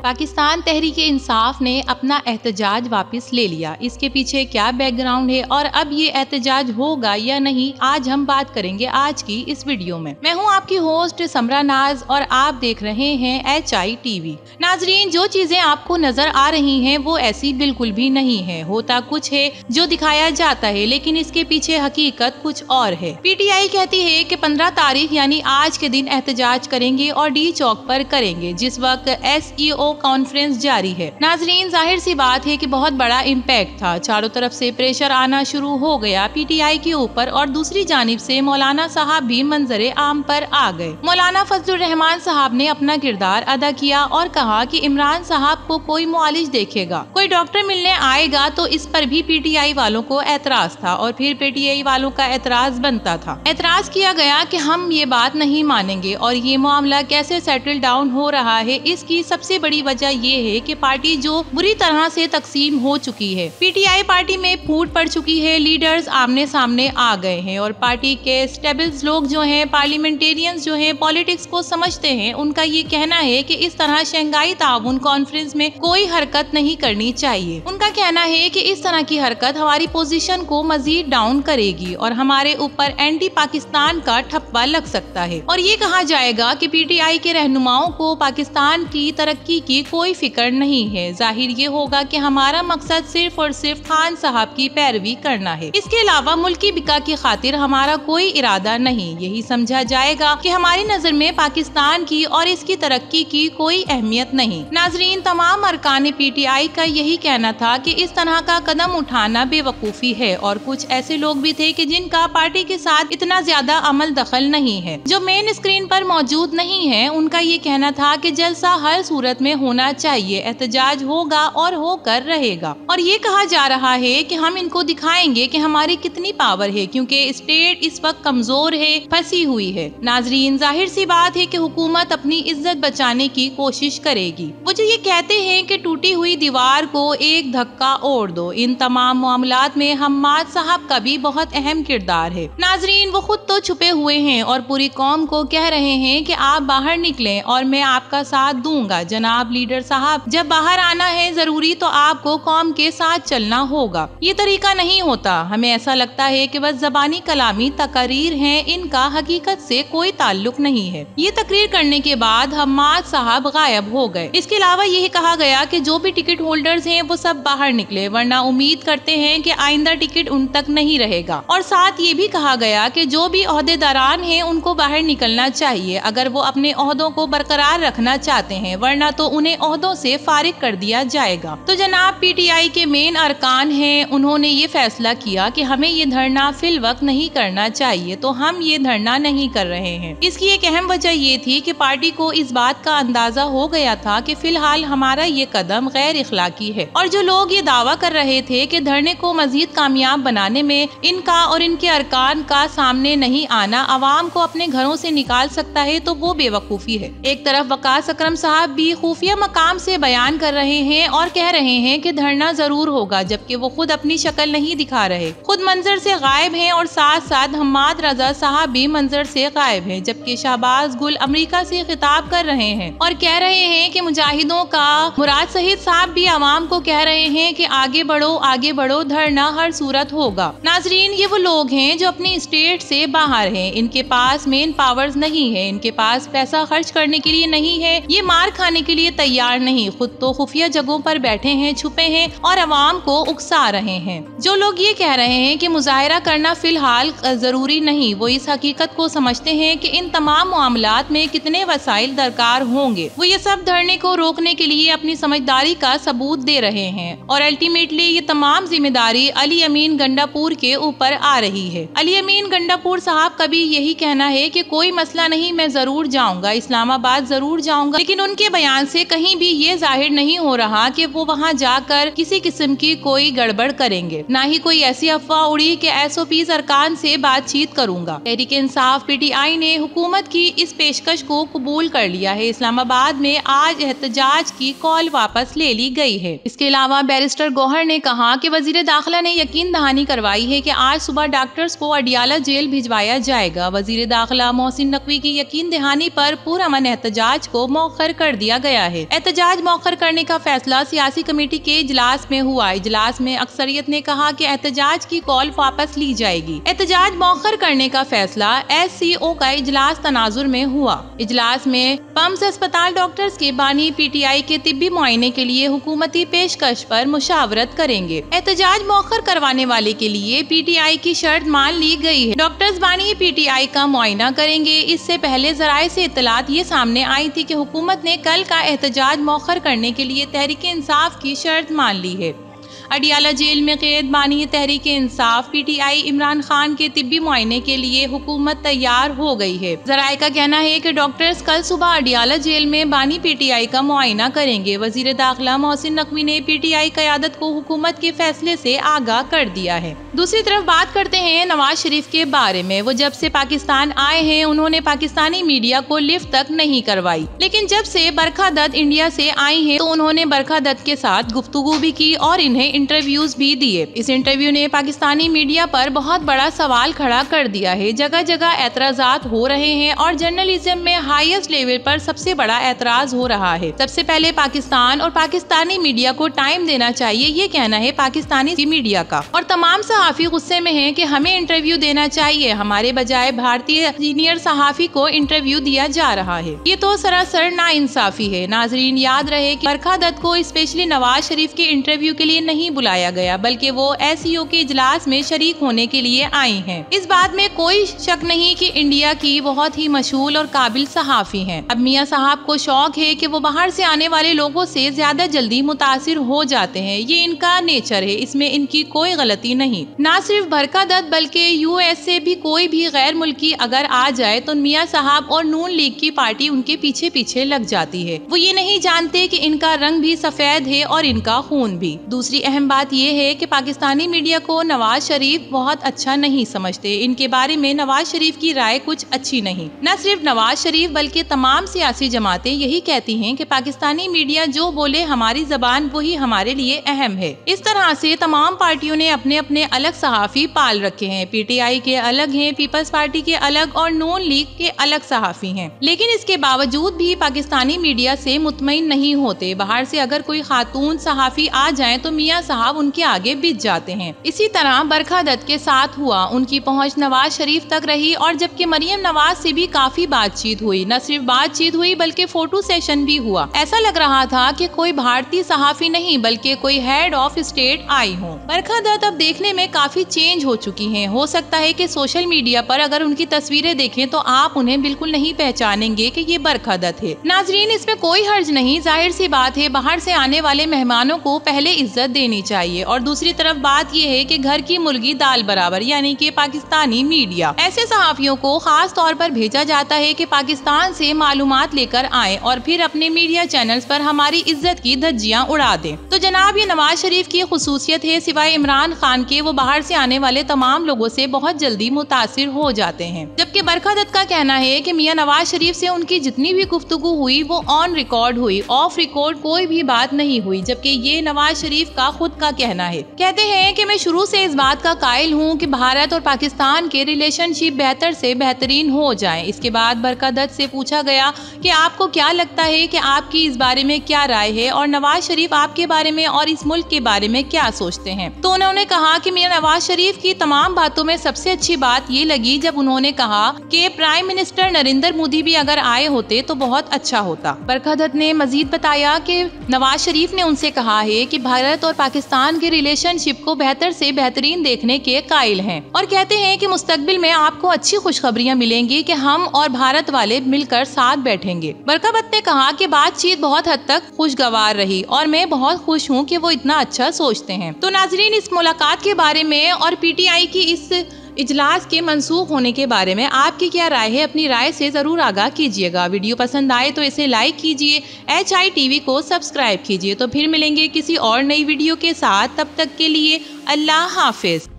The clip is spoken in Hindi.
पाकिस्तान तहरीक-ए-इंसाफ ने अपना एहतजाज वापस ले लिया। इसके पीछे क्या बैकग्राउंड है और अब ये एहतजाज होगा या नहीं, आज हम बात करेंगे आज की इस वीडियो में। मैं हूं आपकी होस्ट समरा नाज और आप देख रहे हैं HITV। नाजरीन, जो चीजें आपको नजर आ रही हैं वो ऐसी बिल्कुल भी नहीं है। होता कुछ है जो दिखाया जाता है, लेकिन इसके पीछे हकीकत कुछ और है। PTI कहती है कि 15 तारीख यानी आज के दिन एहतजाज करेंगे और D चौक पर करेंगे, जिस वक्त SEO कॉन्फ्रेंस जारी है। नाजरीन, जाहिर सी बात है कि बहुत बड़ा इम्पैक्ट था। चारों तरफ से प्रेशर आना शुरू हो गया PTI के ऊपर और दूसरी जानिब से मौलाना साहब भी मंजरे आम पर आ गए। मौलाना फजलुर रहमान साहब ने अपना किरदार अदा किया और कहा कि इमरान साहब को कोई मुआलिज देखेगा, कोई डॉक्टर मिलने आएगा तो इस पर भी PTI वालों को एतराज था और फिर PTI वालों का एतराज बनता था। एतराज किया गया कि हम ये बात नहीं मानेंगे और ये मामला कैसे सेटल डाउन हो रहा है, इसकी सबसे बड़ी वजह ये है कि पार्टी जो बुरी तरह से तकसीम हो चुकी है। PTI पार्टी में फूट पड़ चुकी है, लीडर्स आमने सामने आ गए हैं और पार्टी के स्टेबल्स लोग जो हैं, पार्लियामेंटेरियंस जो हैं, पॉलिटिक्स को समझते हैं, उनका ये कहना है कि इस तरह शंघाई ताउन कॉन्फ्रेंस में कोई हरकत नहीं करनी चाहिए। उनका कहना है कि इस तरह की हरकत हमारी पोजीशन को मजीद डाउन करेगी और हमारे ऊपर एंटी पाकिस्तान का ठप्पा लग सकता है और ये कहा जाएगा कि PTI के रहनुमाओं को पाकिस्तान की तरक्की की कोई फिक्र नहीं है। जाहिर ये होगा कि हमारा मकसद सिर्फ और सिर्फ खान साहब की पैरवी करना है। इसके अलावा मुल्की बिका की खातिर हमारा कोई इरादा नहीं। यही समझा जाएगा कि हमारी नजर में पाकिस्तान की और इसकी तरक्की की कोई अहमियत नहीं। नाजरीन, तमाम अरकान PTI का यही कहना था कि इस तरह का कदम उठाना बेवकूफ़ी है और कुछ ऐसे लोग भी थे कि जिनका पार्टी के साथ इतना ज्यादा अमल दखल नहीं है, जो मेन स्क्रीन पर मौजूद नहीं है। उनका ये कहना था कि जलसा हर सूरत में होना चाहिए, एहतजाज होगा और होकर रहेगा और ये कहा जा रहा है कि हम इनको दिखाएंगे कि हमारी कितनी पावर है, क्योंकि स्टेट इस वक्त कमजोर है, फंसी हुई है। नाजरीन, जाहिर सी बात है कि हुकूमत अपनी इज्जत बचाने की कोशिश करेगी। वो जो ये कहते हैं कि टूटी हुई दीवार को एक धक्का और दो, इन तमाम मामलात में हम्माद साहब का भी बहुत अहम किरदार है। नाजरीन, वो खुद तो छुपे हुए हैं और पूरी कौम को कह रहे हैं कि आप बाहर निकलें और मैं आपका साथ दूंगा। जनाब लीडर साहब, जब बाहर आना है जरूरी तो आपको कौम के साथ चलना होगा। ये तरीका नहीं होता। हमें ऐसा लगता है कि बस जबानी कलामी तकरीर हैं, इनका हकीकत से कोई ताल्लुक नहीं है। ये तकरीर करने के बाद हम्माद साहब गायब हो गए। इसके अलावा यही कहा गया कि जो भी टिकट होल्डर्स हैं वो सब बाहर निकले, वरना उम्मीद करते हैं कि आइंदा टिकट उन तक नहीं रहेगा। और साथ ये भी कहा गया कि जो भी ओहदेदारान हैं उनको बाहर निकलना चाहिए अगर वो अपने ओहदों को बरकरार रखना चाहते हैं, वरना तो उन्हें ओहदों से फारिग कर दिया जाएगा। तो जनाब PTI के मेन अरकान हैं, उन्होंने ये फैसला किया कि हमें ये धरना फिल वक्त नहीं करना चाहिए, तो हम ये धरना नहीं कर रहे हैं। इसकी एक अहम वजह ये थी कि पार्टी को इस बात का अंदाजा हो गया था कि फिलहाल हमारा ये कदम गैर इखलाकी है और जो लोग ये दावा कर रहे थे कि धरने को मजीद कामयाब बनाने में इनका और इनके अरकान का सामने नहीं आना अवाम को अपने घरों से निकाल सकता है, तो वो बेवकूफ़ी है। एक तरफ वकास अकरम साहब भी खुफिया मकाम से बयान कर रहे हैं और कह रहे हैं कि धरना जरूर होगा, जबकि वो खुद अपनी शक्ल नहीं दिखा रहे, खुद मंजर से गायब हैं और साथ साथ हम्माद रजा साहब भी मंजर से गायब हैं। जबकि शहबाज गुल अमेरिका से खिताब कर रहे हैं और कह रहे हैं कि मुजाहिदों का मुराद शहीद साहब भी आवाम को कह रहे हैं कि आगे बढ़ो, धरना हर सूरत होगा। नाजरीन, ये वो लोग हैं जो अपनी स्टेट से बाहर हैं, इनके पास मेन पावर्स नहीं है, इनके पास पैसा खर्च करने के लिए नहीं है, ये मार खाने के लिए तैयार नहीं, खुद तो खुफिया जगहों पर बैठे हैं, छुपे हैं और अवाम को उकसा रहे हैं। जो लोग ये कह रहे हैं कि मुजाहिरा करना फिलहाल जरूरी नहीं, वो इस हकीकत को समझते हैं कि इन तमाम मामलात में कितने वसाइल दरकार होंगे। वो ये सब धरने को रोकने के लिए अपनी समझदारी का सबूत दे रहे हैं और अल्टीमेटली ये तमाम जिम्मेदारी अली अमीन गंडापुर के ऊपर आ रही है। अली अमीन गंडापुर साहब का भी यही कहना है कि कोई मसला नहीं, मैं जरूर जाऊंगा, इस्लामाबाद जरूर जाऊंगा, लेकिन उनके बयान से कहीं भी ये जाहिर नहीं हो रहा कि वो वहां जाकर किसी किस्म की कोई गड़बड़ करेंगे। ना ही कोई ऐसी अफवाह उड़ी कि SOPs अरकान से बातचीत करूंगा। तहरीक-ए-इंसाफ PTI ने हुकूमत की इस पेशकश को कबूल कर लिया है। इस्लामाबाद में आज एहतजाज की कॉल वापस ले ली गई है। इसके अलावा बैरिस्टर गौहर ने कहा कि वजीर दाखिला ने यकीन दहानी करवाई है कि आज सुबह डॉक्टर्स को अडियाला जेल भिजवाया जाएगा। वजीर दाखिला मोहसिन नकवी की यकीन दहानी पर पुरअमन एहतजाज को मौखर कर दिया गया है। है। एहतजाज मौखर करने का फैसला सियासी कमेटी के इजलास में हुआ। इजलास में अक्सरियत ने कहा कि एहतजाज की कॉल वापस ली जाएगी। एहतजाज मौखर करने का फैसला SCO का इजलास तनाजुर में हुआ। इजलास में पम्स अस्पताल डॉक्टर्स के बानी PTI के तिब्बी मुआयने के लिए हुकूमती पेशकश पर मुशावरत करेंगे। एहतजाज मौखर करवाने वाले के लिए PTI की शर्त मान ली गई है। डॉक्टर्स बानी PTI का मुआयना करेंगे। इससे पहले जराये से इत्तलात ये सामने आई थी कि हुकूमत ने कल का एहतजाज मौखर करने के लिए तहरीक इंसाफ की शर्त मान ली है। अडियाला जेल में कैद बानी तहरीक इंसाफ PTI इमरान खान के तिब्बी मुआयने के लिए हुकूमत तैयार हो गई है। जराये का कहना है कि डॉक्टर्स कल सुबह अडियाला जेल में बानी PTI का मुआयना करेंगे। वजीर दाखिला मोहसिन नकवी ने PTI क़यादत को हुकूमत के फैसले से आगाह कर दिया है। दूसरी तरफ बात करते हैं नवाज शरीफ के बारे में। वो जब से पाकिस्तान आए हैं उन्होंने पाकिस्तानी मीडिया को लिफ्ट तक नहीं करवाई, लेकिन जब से बरखा दत्त इंडिया से आई हैं तो उन्होंने बरखा दत्त के साथ गुफ्तगू भी की और इन्हें इंटरव्यूज भी दिए। इस इंटरव्यू ने पाकिस्तानी मीडिया पर बहुत बड़ा सवाल खड़ा कर दिया है। जगह जगह एतराजात हो रहे हैं और जर्नलिज्म में हाईएस्ट लेवल पर सबसे बड़ा एतराज हो रहा है। सबसे पहले पाकिस्तान और पाकिस्तानी मीडिया को टाइम देना चाहिए, ये कहना है पाकिस्तानी मीडिया का। और तमाम सहाफी गुस्से में हैं कि हमें इंटरव्यू देना चाहिए, हमारे बजाय भारतीय सीनियर सहाफी को इंटरव्यू दिया जा रहा है। ये तो सरासर नाइंसाफी है। नाजरीन, याद रहे कि बरखा दत्त को स्पेशली नवाज शरीफ के इंटरव्यू के लिए नहीं बुलाया गया, बल्कि वो SCO के इजलास में शरीक होने के लिए आई हैं। इस बात में कोई शक नहीं कि इंडिया की बहुत ही मशहूर और काबिल सहाफी हैं। अब मियां साहब को शौक है कि वो बाहर से आने वाले लोगों से ज्यादा जल्दी मुतासिर हो जाते हैं। ये इनका नेचर है, इसमें इनकी कोई गलती नहीं। ना सिर्फ बरखा दत्त बल्कि US से भी कोई भी गैर मुल्की अगर आ जाए तो मियां साहब और नून लीग की पार्टी उनके पीछे पीछे लग जाती है। वो ये नहीं जानते कि इनका रंग भी सफेद है और इनका खून भी। दूसरी अहम बात यह है कि पाकिस्तानी मीडिया को नवाज शरीफ बहुत अच्छा नहीं समझते। इनके बारे में नवाज शरीफ की राय कुछ अच्छी नहीं। न सिर्फ नवाज शरीफ बल्कि तमाम सियासी जमातें यही कहती हैं कि पाकिस्तानी मीडिया जो बोले हमारी जबान वही हमारे लिए अहम है। इस तरह से तमाम पार्टियों ने अपने अपने अलग सहाफी पाल रखे हैं। PTI के अलग हैं, पीपल्स पार्टी के अलग और नून लीग के अलग सहाफी हैं। लेकिन इसके बावजूद भी पाकिस्तानी मीडिया से मुतमईन नहीं होते। बाहर से अगर कोई खातून सहाफी आ जाए तो मियां साहब उनके आगे बिछ जाते हैं। इसी तरह बरखा दत्त के साथ हुआ। उनकी पहुंच नवाज शरीफ तक रही और जबकि मरियम नवाज से भी काफी बातचीत हुई। न सिर्फ बातचीत हुई बल्कि फोटो सेशन भी हुआ। ऐसा लग रहा था कि कोई भारतीय सहाफी नहीं बल्कि कोई हेड ऑफ स्टेट आई हो। बरखा दत्त अब देखने में काफी चेंज हो चुकी हैं। हो सकता है कि सोशल मीडिया पर अगर उनकी तस्वीरें देखें तो आप उन्हें बिल्कुल नहीं पहचानेंगे कि ये बरखा दत्त है। नाजरीन, इसमें कोई हर्ज नहीं। जाहिर सी बात है बाहर से आने वाले मेहमानों को पहले इज्जत देनी चाहिए। और दूसरी तरफ बात यह है कि घर की मुर्गी दाल बराबर, यानी कि पाकिस्तानी मीडिया ऐसे सहाफियों को खास तौर पर भेजा जाता है कि पाकिस्तान से मालूमात लेकर आएं और फिर अपने मीडिया चैनल्स पर हमारी इज्जत की धज्जियां उड़ा दें। तो जनाब, ये नवाज शरीफ की खुसूसियत है। सिवाय इमरान खान के वो बाहर से आने वाले तमाम लोगों से बहुत जल्दी मुतासिर हो जाते हैं। जबकि बरखा दत्त का कहना है कि मियां नवाज शरीफ से उनकी जितनी भी गुफ्तगू हुई वो ऑन रिकॉर्ड हुई, ऑफ रिकॉर्ड कोई भी बात नहीं हुई। जबकि ये नवाज शरीफ का खुद का कहना है। कहते हैं कि मैं शुरू से इस बात का कायल हूँ कि भारत और पाकिस्तान के रिलेशनशिप बेहतर से बेहतरीन हो जाए। इसके बाद बरखा दत्त से पूछा गया कि आपको क्या लगता है कि आपकी इस बारे में क्या राय है और नवाज शरीफ आपके बारे में और इस मुल्क के बारे में क्या सोचते हैं। तो उन्होंने कहा कि मियां नवाज शरीफ की तमाम बातों में सबसे अच्छी बात ये लगी जब उन्होंने कहा कि प्राइम मिनिस्टर नरेंद्र मोदी भी अगर आए होते तो बहुत अच्छा होता। बरखा दत्त ने मजीद बताया कि नवाज शरीफ ने उनसे कहा है कि भारत और पाकिस्तान के रिलेशनशिप को बेहतर से बेहतरीन देखने के कायल हैं और कहते हैं कि मुस्तकबिल में आपको अच्छी खुशखबरियां मिलेंगी कि हम और भारत वाले मिलकर साथ बैठेंगे। बरखा दत्त ने कहा कि बातचीत बहुत हद तक खुशगवार रही और मैं बहुत खुश हूं कि वो इतना अच्छा सोचते हैं। तो नाजरीन, इस मुलाकात के बारे में और PTI की इस इजलास के मंसूख होने के बारे में आपकी क्या राय है? अपनी राय से जरूर आगाह कीजिएगा। वीडियो पसंद आए तो इसे लाइक कीजिए, HI TV को सब्सक्राइब कीजिए। तो फिर मिलेंगे किसी और नई वीडियो के साथ। तब तक के लिए अल्लाह हाफिज।